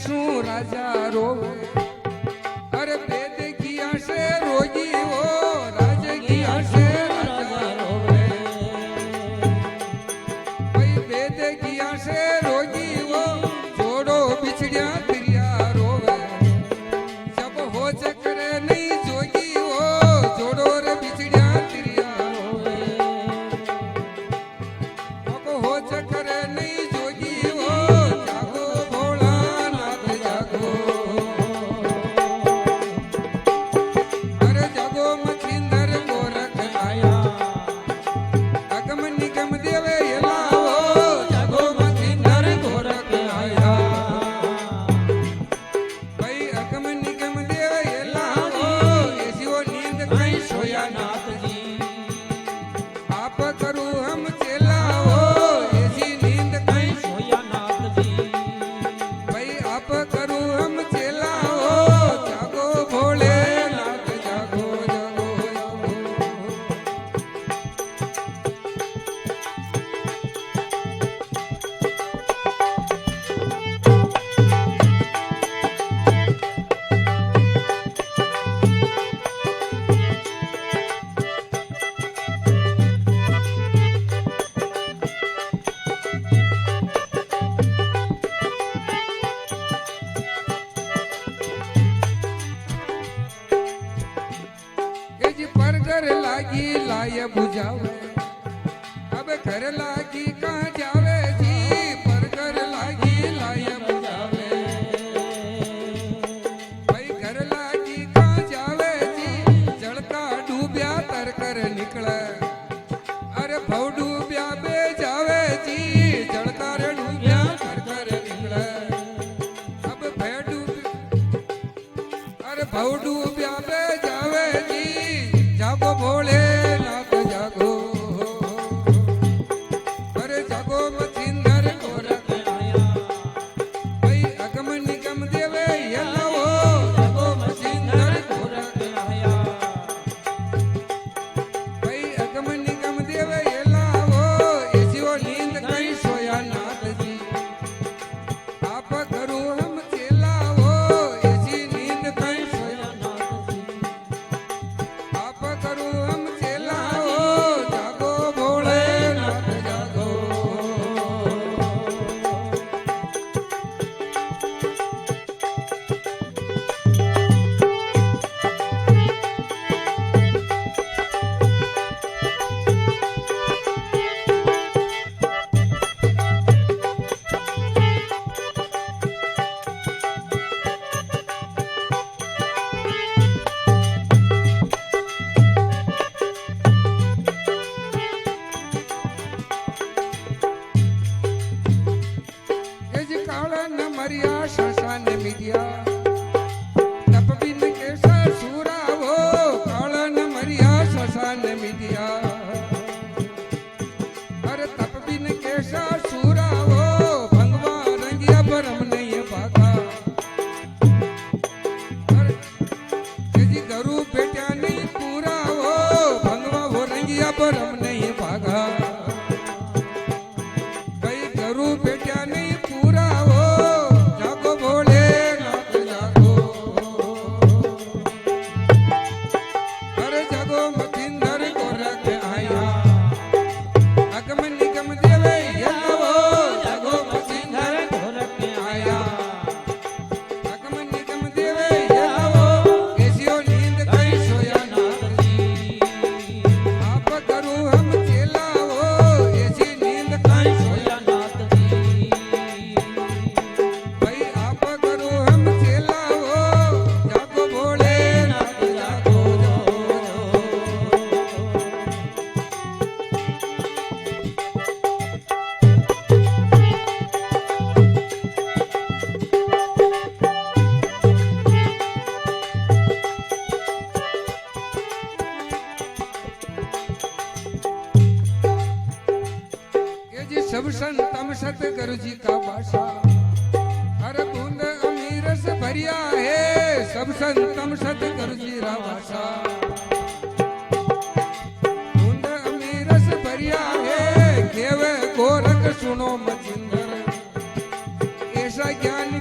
શું રાજા રોવે અરે વેદ કિયા છે રોજી ઓ રાજ કિયા છે રાજા રોવે ભાઈ વેદ કિયા છે રોજી ઓ જોડો બિછડ્યા ત્રિયા રોવે જબ હો ચકરે નહીં જોગી ઓ જોડો રે બિછડ્યા ત્રિયા રોવે હો ચકરે નહીં જોગી ઓ જાગો ભોળાનાથ જાગો અરે જાગો મખીંદર ગોરખ આયા અગમ નિગમ દેવે એલાવો જાગો મખીંદર ગોરખ આયા ભાઈ અગમ નિગમ દેવે એલાવો એસીઓ નીંદ કઈ સોયા નાથજી આપ કરું હમ ચેલાઓ એસી નીંદ કઈ સોયા નાથજી ભાઈ આપ કરું હમ ચેલાઓ જાગો ભોલે નાથ જાગો જાગો જાગો એ जी पर घर लागी लाय बुझावे अब घर लागी कहाँ जावे जी पर घर लागी लाय बुझावे भाई घर लागी कहाँ जावे जी जड़का डूब्या तर कर निकले अरे भव डूब्या बे जावे जी जड़का रे डूब्या तर कर निकले अब भय डूब अरे भव डूब्या बे जावे जी जागो भोले नाथ जागो अरे जागो मछिंदर गोरख आया भाई अगम निगम देवे यलावो जागो मछिंदर गोरख आया भाई अगम निगम देवे यलावो एसीओ नींद कई सोया नाथ जी आप करू हम चेलावो एसी नींद कई सोया नाथ जी आप करू हम चेलाओ जागो भोले नाथ जागो એ જે કાળા ન મર્યા શશાન મીડિયા તપ બિન કેસર સુરાવો કાળા ન મર્યા શશાન મીડિયા અરે તપ બિન કેસર સુરાવો ભંગવા રંગિયા ભરમ નહીં ભાગા અરે એ જે ગરુ બેટ્યા નહીં પુરાવો ભંગવા વો રંગિયા ભરમ નહીં ભાગા ભાઈ ગરુ બેટ્યા નહીં પુરાવો જાગો ભોલે નાથ જાગો અરે જાગો મખિંદર ગોરખ આયા અગમ નિગમ દેવે યલાવો જાગો મખિંદર ગોરખ આયા અગમ નિગમ દેવે યલાવો એસીઓ નીંદ કઈ સોયા નાથજી આપ કરું હમ ચેલાવો એસી નીંદ કઈ સોયા નાથજી ભાઈ આપ કરું હમ ચેલાવો જાગો ભોલે નાથ જાગો ये जी सब संतम सतगुरु जी का भाषा हर बूंद अमीर से भरिया है सब संतम सतगुरु जी रा भाषा बूंद अमीर से भरिया है केवे गोरख सुनो मचिंदर ऐसा ज्ञान